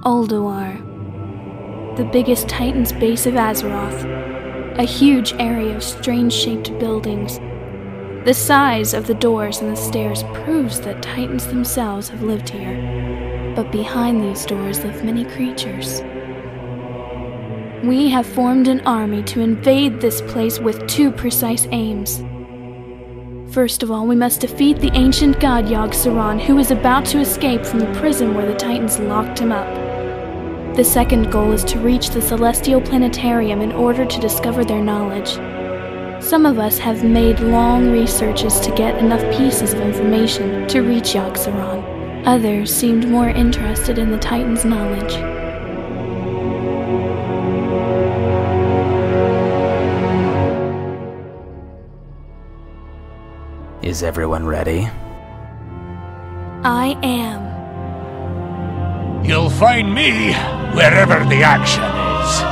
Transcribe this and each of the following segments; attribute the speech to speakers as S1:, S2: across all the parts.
S1: Ulduar, the biggest Titan's base of Azeroth, a huge area of strange-shaped buildings. The size of the doors and the stairs proves that Titans themselves have lived here, but behind these doors live many creatures. We have formed an army to invade this place with two precise aims. First of all, we must defeat the ancient god Yogg-Saron, who is about to escape from the prison where the Titans locked him up. The second goal is to reach the Celestial Planetarium in order to discover their knowledge. Some of us have made long researches to get enough pieces of information to reach Yogg-Saron. Others seemed more interested in the Titans' knowledge.
S2: Is everyone ready?
S1: I am.
S3: You'll find me wherever the action is.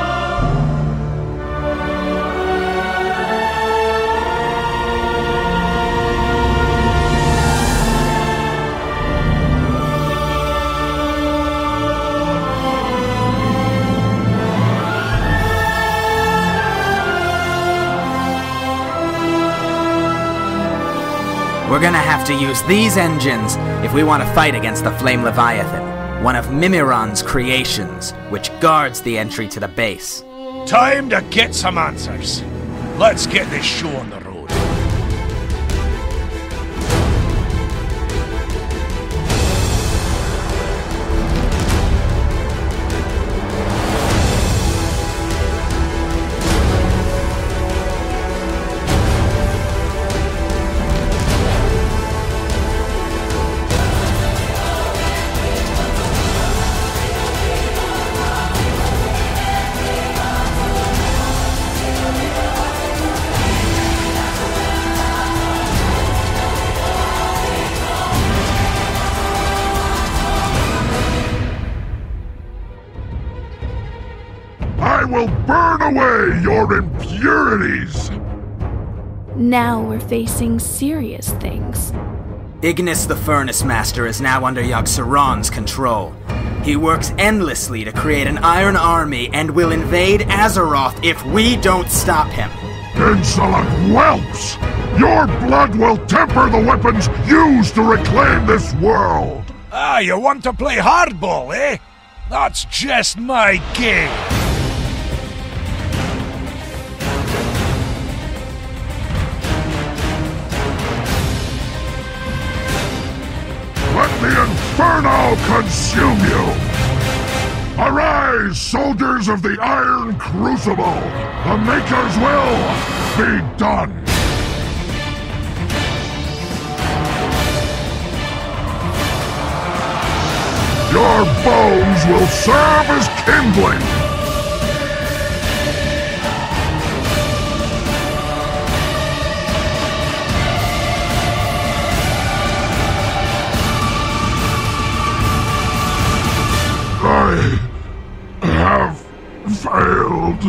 S2: We're gonna have to use these engines if we want to fight against the Flame Leviathan, one of Mimiron's creations, which guards the entry to the base.
S3: Time to get some answers. Let's get this show on the road.
S4: I will burn away your impurities!
S1: Now we're facing serious things.
S2: Ignis the Furnace Master is now under Yogg-Saron's control. He works endlessly to create an iron army and will invade Azeroth if we don't stop him.
S4: Insolent whelps! Your blood will temper the weapons used to reclaim this world!
S3: Ah, you want to play hardball, eh? That's just my game.
S4: Let the Inferno consume you! Arise, soldiers of the Iron Crucible! The Maker's will be done! Your bones will serve as kindling! I have failed.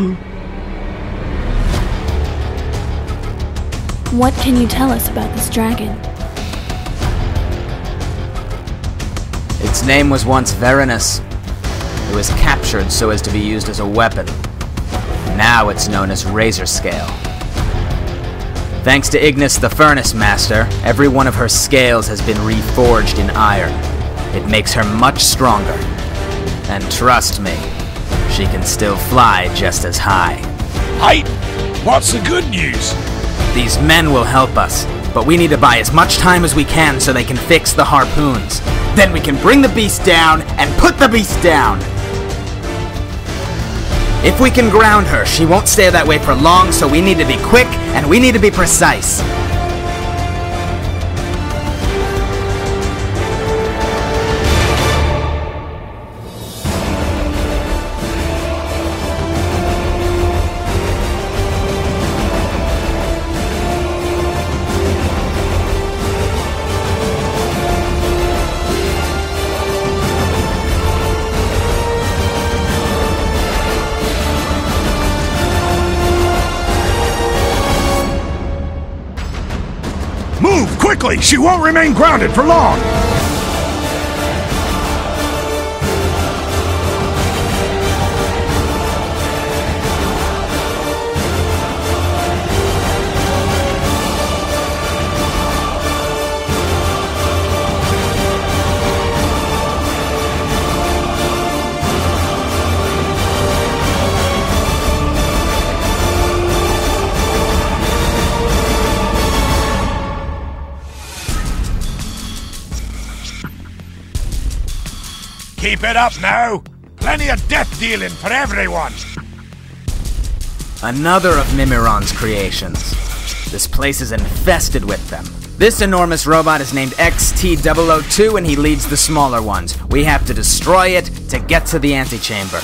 S1: What can you tell us about this dragon?
S2: Its name was once Veranus. It was captured so as to be used as a weapon. Now it's known as Razor Scale. Thanks to Ignis the Furnace Master, every one of her scales has been reforged in iron. It makes her much stronger. And trust me, she can still fly just as high.
S3: Height? What's the good news?
S2: These men will help us, but we need to buy as much time as we can so they can fix the harpoons. Then we can bring the beast down and put the beast down! If we can ground her, she won't stay that way for long, so we need to be quick and we need to be precise.
S3: Move, quickly! She won't remain grounded for long! it up now. Plenty of death dealing for everyone.
S2: Another of Mimiron's creations. This place is infested with them. This enormous robot is named XT-002 and he leads the smaller ones. We have to destroy it to get to the antechamber.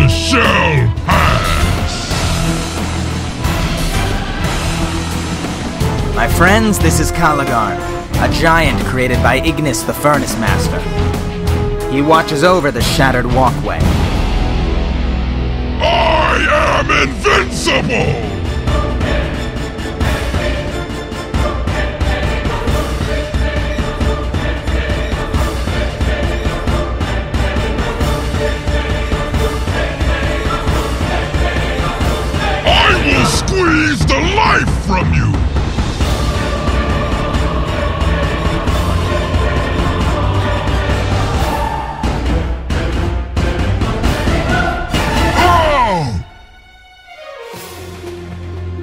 S4: Shall pass.
S2: My friends, this is Caligarn, a giant created by Ignis the Furnace Master. He watches over the shattered walkway.
S4: I am invincible! Squeeze the life from you! Oh!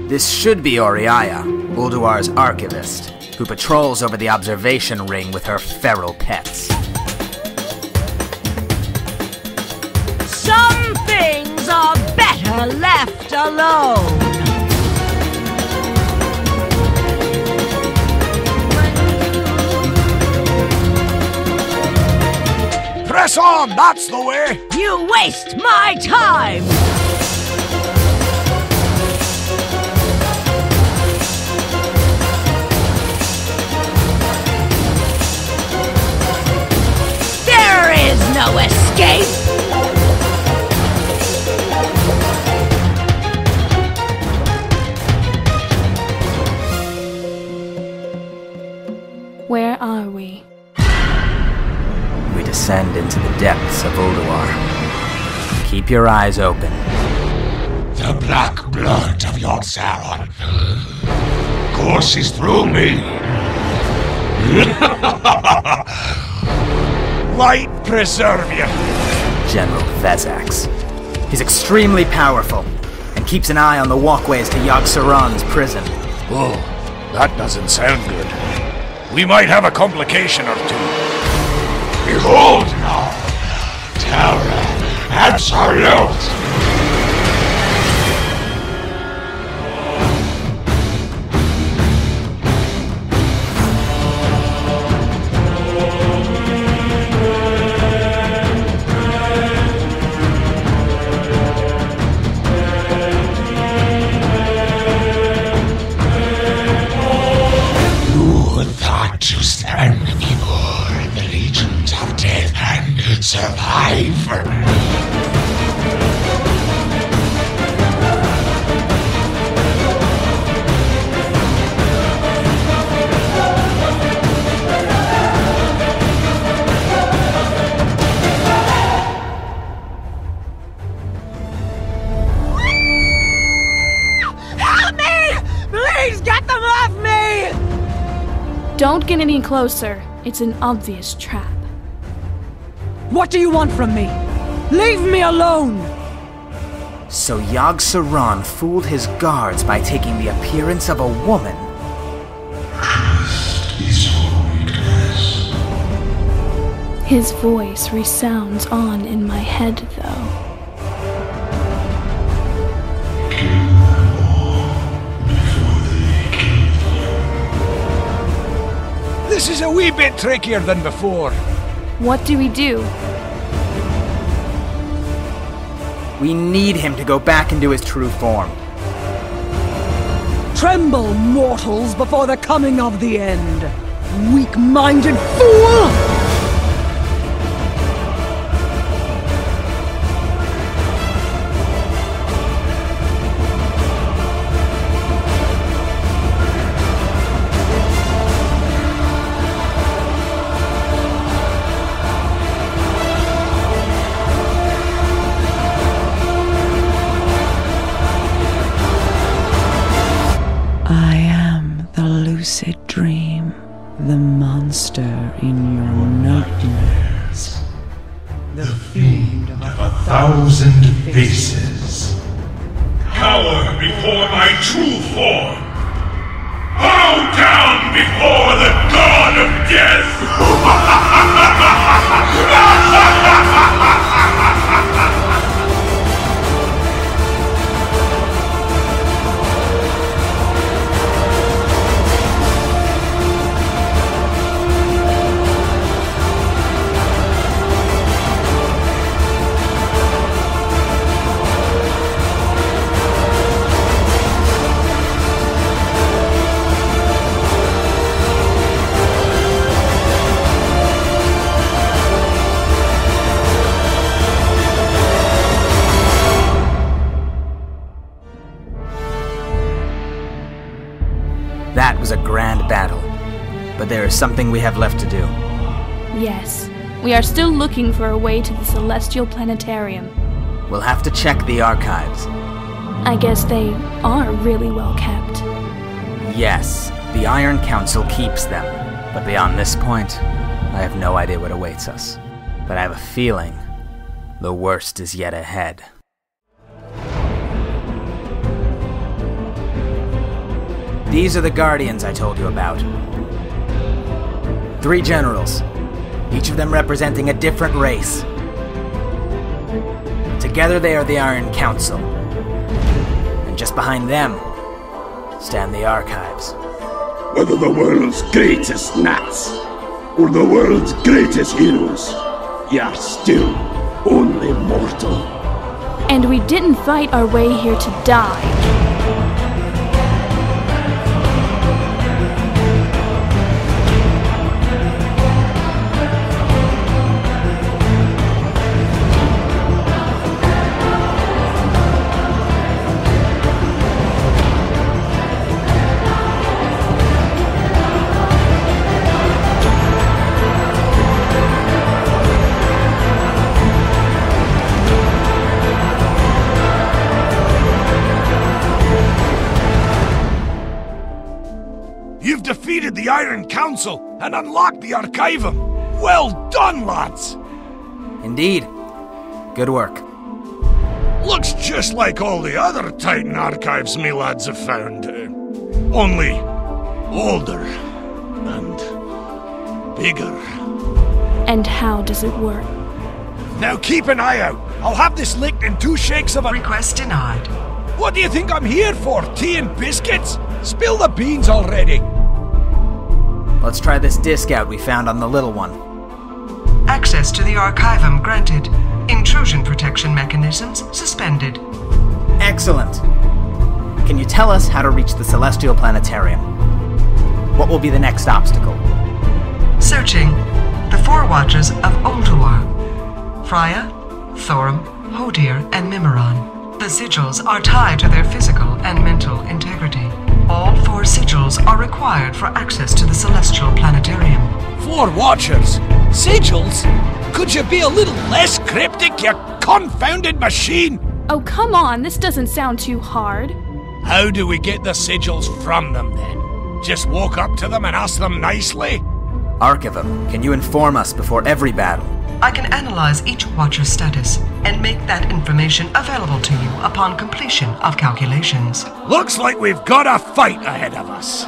S2: This should be Oriaya, Ulduar's archivist, who patrols over the observation ring with her feral pets.
S5: Some things are better left alone.
S3: Press on, that's the way!
S5: You waste my time! There is no escape!
S1: Where are we?
S2: We descend into the depths of Ulduar. Keep your eyes open.
S3: The black blood of Yogg-Saron courses through me. Light preserve you.
S2: General Vezax. He's extremely powerful, and keeps an eye on the walkways to Yogg-Saron's prison.
S3: Oh, that doesn't sound good. We might have a complication or two. Behold now, terror absolute! To stand before the legions of death and survive.
S1: Don't get any closer. It's an obvious trap.
S5: What do you want from me? Leave me alone!
S2: So Yogg-Saron fooled his guards by taking the appearance of a woman.
S4: Trust is weakness.
S1: His voice resounds on in my head, though.
S4: Kill them all before they kill you.
S3: This is a wee bit trickier than before.
S1: What do we do?
S2: We need him to go back into his true form.
S5: Tremble, mortals, before the coming of the end! Weak-minded fool! I am the lucid dream, the monster in your nightmares.
S4: The fiend of 1,000 faces. Cower before my true form. Bow down before the god of death.
S2: That was a grand battle, but there is something we have left to do.
S1: Yes, we are still looking for a way to the Celestial Planetarium.
S2: We'll have to check the archives.
S1: I guess they are really well kept.
S2: Yes, the Iron Council keeps them, but beyond this point, I have no idea what awaits us. But I have a feeling the worst is yet ahead. These are the Guardians I told you about. 3 generals, each of them representing a different race. Together they are the Iron Council. And just behind them stand the archives.
S6: Whether the world's greatest gnats or the world's greatest heroes, you're still only mortal.
S1: And we didn't fight our way here to die.
S3: You've defeated the Iron Council and unlocked the Archivum. Well done, lads!
S2: Indeed. Good work.
S3: Looks just like all the other Titan archives me lads have found. Only older and bigger.
S1: And how does it work?
S3: Now keep an eye out. I'll have this licked in 2 shakes of a...
S5: Request denied.
S3: What do you think I'm here for? Tea and biscuits? Spill the beans already.
S2: Let's try this disc out we found on the little one.
S7: Access to the Archivum granted. Intrusion protection mechanisms suspended.
S2: Excellent. Can you tell us how to reach the Celestial Planetarium? What will be the next obstacle?
S7: Searching. The 4 Watchers of Ulduar. Freya, Thorum, Hodir, and Mimiron. The sigils are tied to their physical and mental integrity. All 4 sigils are required for access to the Celestial Planetarium.
S3: 4 Watchers? Sigils? Could you be a little less cryptic, you confounded machine?
S1: Oh, come on, this doesn't sound too hard.
S3: How do we get the sigils from them, then? Just walk up to them and ask them nicely?
S2: Archivum, can you inform us before every battle?
S7: I can analyze each Watcher's status and make that information available to you upon completion of calculations.
S3: Looks like we've got a fight ahead of us.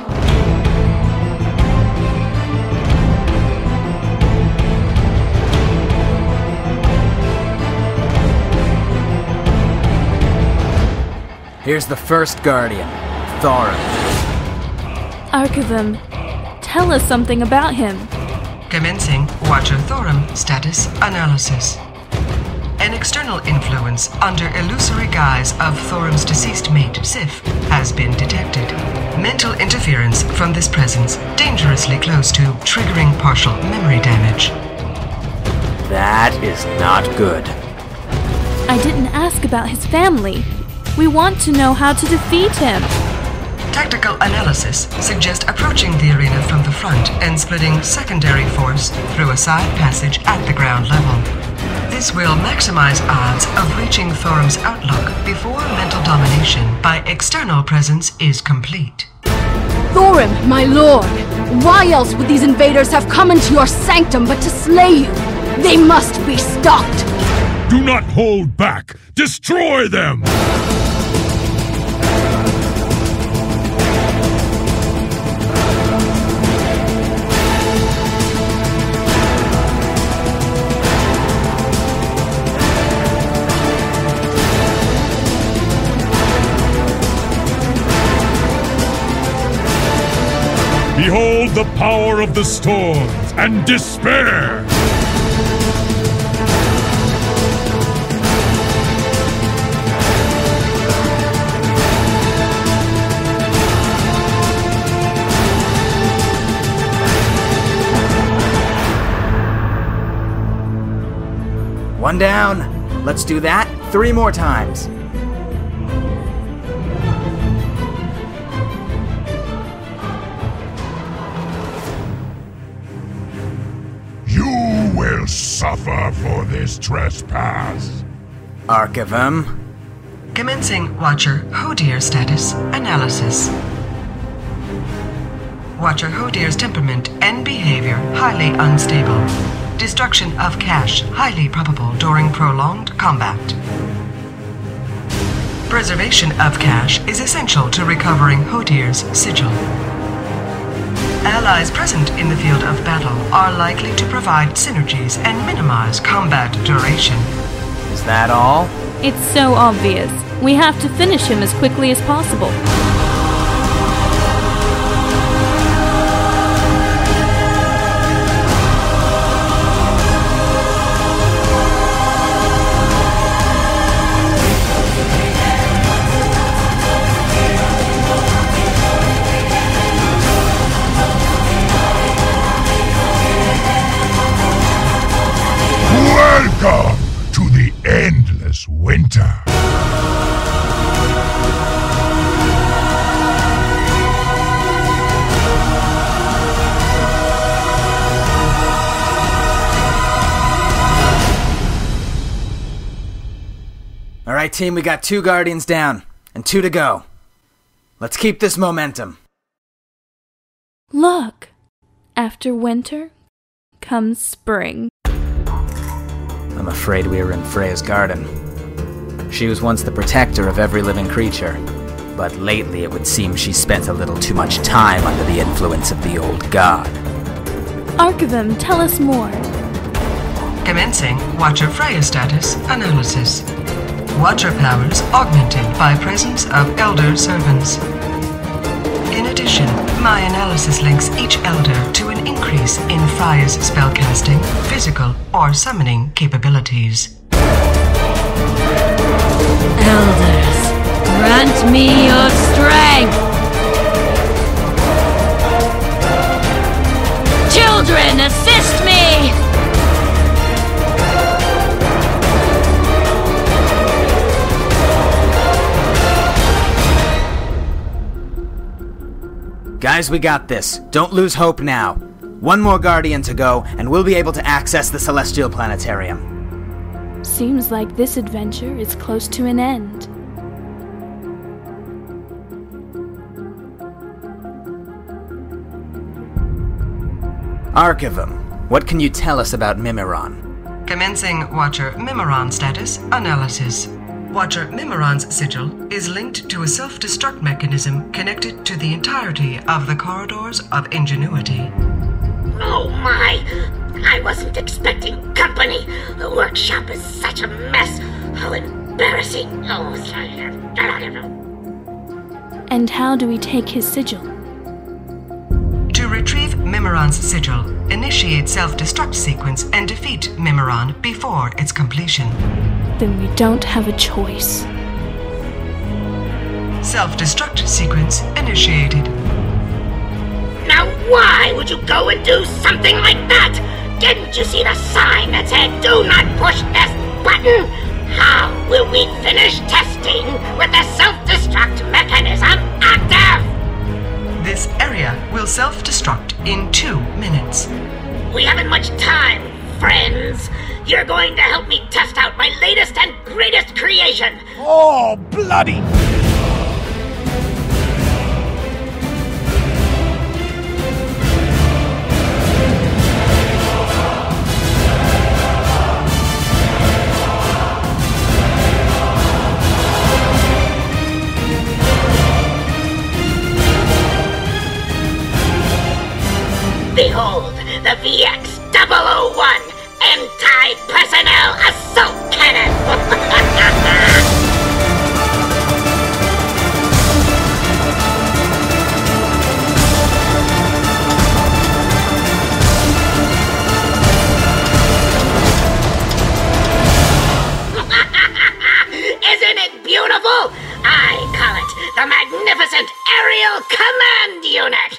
S2: Here's the first Guardian, Thorin.
S1: Archivum, tell us something about him.
S7: Commencing Watcher Thorum status analysis. An external influence under illusory guise of Thorum's deceased mate, Sif, has been detected. Mental interference from this presence dangerously close to triggering partial memory damage.
S2: That is not good.
S1: I didn't ask about his family. We want to know how to defeat him.
S7: Tactical analysis suggests approaching the arena from the front and splitting secondary force through a side passage at the ground level. This will maximize odds of reaching Thorum's outlook before mental domination by external presence is complete.
S8: Thorum, my lord! Why else would these invaders have come into your sanctum but to slay you? They must be stopped!
S4: Do not hold back! Destroy them! Behold the power of the storms and despair!
S2: One down. Let's do that 3 more times.
S4: You will suffer for this trespass.
S2: Archivum.
S7: Commencing Watcher Hodir status analysis. Watcher Hodir's temperament and behavior highly unstable. Destruction of cache highly probable during prolonged combat. Preservation of cache is essential to recovering Hodir's sigil. Allies present in the field of battle are likely to provide synergies and minimize combat duration.
S2: Is that all?
S1: It's so obvious. We have to finish him as quickly as possible.
S4: Welcome to the endless winter.
S2: Alright team, we got 2 Guardians down, and 2 to go. Let's keep this momentum.
S1: Look! After winter comes spring.
S2: I'm afraid we are in Freya's garden. She was once the protector of every living creature, but lately it would seem she spent a little too much time under the influence of the old god.
S1: Archivum, tell us more.
S7: Commencing Watcher Freya status analysis. Watcher powers augmented by presence of elder servants. In addition, my analysis links each elder to an increase in Freya's spellcasting, physical, or summoning capabilities.
S8: Elders, grant me your strength! Children, assist me!
S2: Guys, we got this. Don't lose hope now. 1 more Guardian to go, and we'll be able to access the Celestial Planetarium.
S1: Seems like this adventure is close to an end.
S2: Archivum, what can you tell us about Mimiron?
S7: Commencing Watcher Mimiron status analysis. Watcher Mimiron's sigil is linked to a self-destruct mechanism connected to the entirety of the corridors of ingenuity.
S9: Oh my! I wasn't expecting company. The workshop is such a mess. How embarrassing. Oh, sorry.
S1: And how do we take his sigil?
S7: To retrieve Mimiron's sigil, initiate self-destruct sequence and defeat Mimiron before its completion.
S1: Then we don't have a choice.
S7: Self-destruct sequence initiated.
S9: Now why would you go and do something like that? Didn't you see the sign that said, "Do not push this button"? How will we finish testing with the self-destruct mechanism active?
S7: This area will self-destruct in 2 minutes.
S9: We haven't much time, friends. You're going to help me test out my latest and greatest creation.
S3: Oh, bloody!
S9: Behold, the VX-001 Anti-Personnel Assault Cannon! Isn't it beautiful? I call it the Magnificent Aerial Command Unit!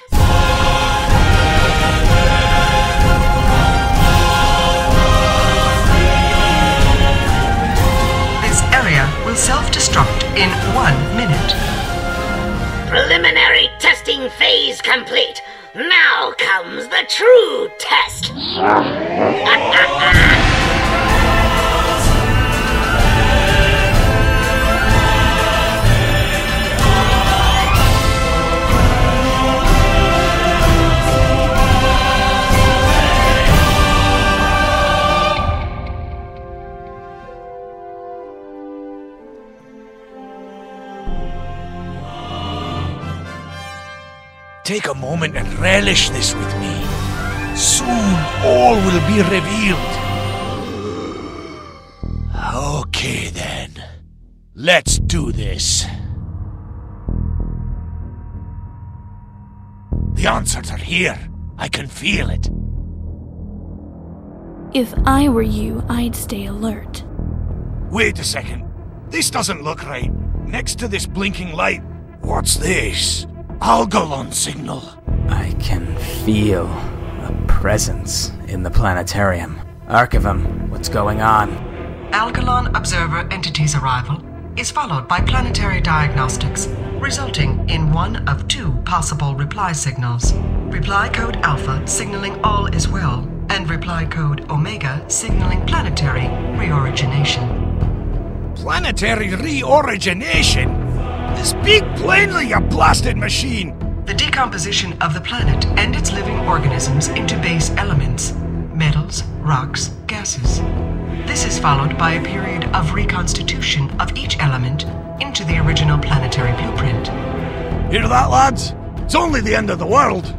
S7: Will self-destruct in 1 minute.
S9: Preliminary testing phase complete. Now comes the true test.
S3: Take a moment and relish this with me. Soon all will be revealed. Okay then. Let's do this. The answers are here. I can feel it.
S1: If I were you, I'd stay alert.
S3: Wait a second. This doesn't look right. Next to this blinking light, what's this? Algalon signal.
S2: I can feel a presence in the planetarium. Archivum, what's going on?
S7: Algalon Observer Entity's arrival is followed by planetary diagnostics, resulting in one of 2 possible reply signals. Reply code Alpha signaling all is well, and reply code Omega signaling planetary reorigination.
S3: Planetary reorigination? Speak plainly, you blasted machine!
S7: The decomposition of the planet and its living organisms into base elements, metals, rocks, gases. This is followed by a period of reconstitution of each element into the original planetary blueprint.
S3: Hear that, lads? It's only the end of the world.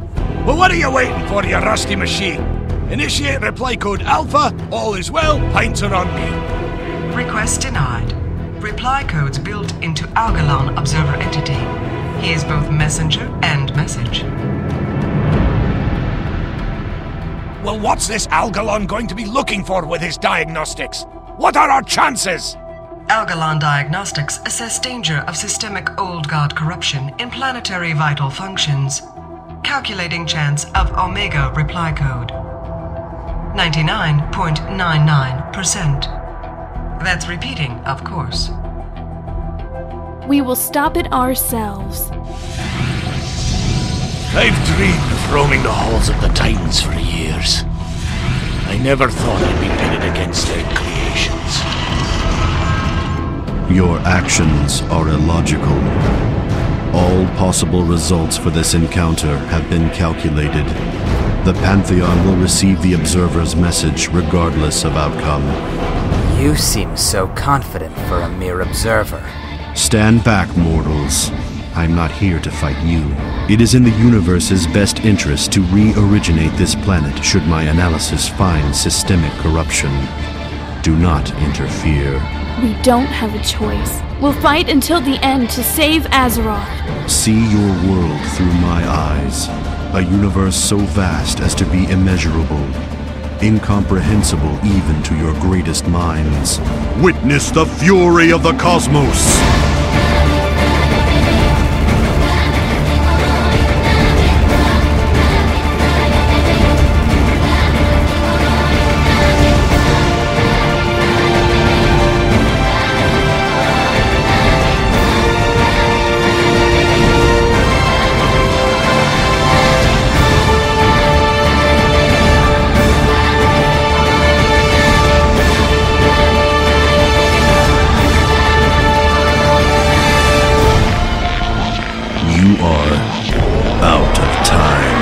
S3: But what are you waiting for, you rusty machine? Initiate reply code Alpha, all is well, pints are on me.
S7: Request denied. Reply codes built into Algalon Observer Entity. He is both messenger and message.
S3: Well, what's this Algalon going to be looking for with his diagnostics? What are our chances?
S7: Algalon Diagnostics assess danger of systemic old god corruption in planetary vital functions. Calculating chance of Omega reply code. 99.99%. That's repeating, of course.
S1: We will stop it ourselves.
S3: I've dreamed of roaming the halls of the Titans for years. I never thought I'd be pitted against their creations.
S10: Your actions are illogical. All possible results for this encounter have been calculated. The Pantheon will receive the Observer's message regardless of outcome.
S2: You seem so confident for a mere observer.
S10: Stand back, mortals. I'm not here to fight you. It is in the universe's best interest to re-originate this planet should my analysis find systemic corruption. Do not interfere.
S1: We don't have a choice. We'll fight until the end to save Azeroth.
S10: See your world through my eyes. A universe so vast as to be immeasurable. Incomprehensible even to your greatest minds. Witness the fury of the cosmos! You are out of time.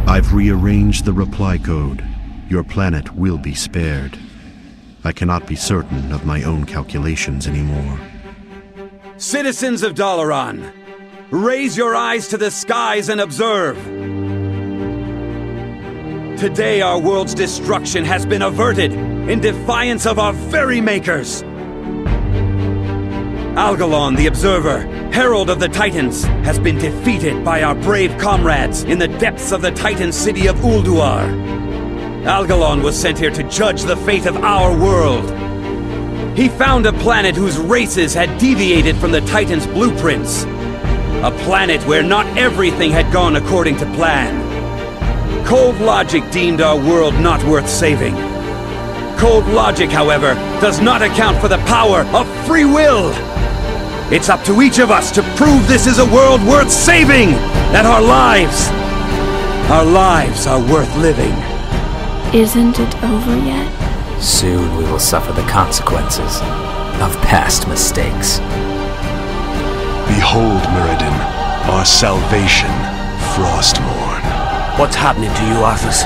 S10: I've rearranged the reply code. Your planet will be spared. I cannot be certain of my own calculations anymore.
S11: Citizens of Dalaran, raise your eyes to the skies and observe. Today our world's destruction has been averted in defiance of our very makers. Algalon, the Observer, Herald of the Titans, has been defeated by our brave comrades in the depths of the Titan city of Ulduar. Algalon was sent here to judge the fate of our world. He found a planet whose races had deviated from the Titans' blueprints. A planet where not everything had gone according to plan. Cold logic deemed our world not worth saving. Cold logic, however, does not account for the power of free will. It's up to each of us to prove this is a world worth saving, that our lives are worth living.
S1: Isn't it over yet?
S2: Soon we will suffer the consequences of past mistakes.
S12: Behold, Mirrodin, our salvation, Frostmourne.
S13: What's happening to you, Arthas?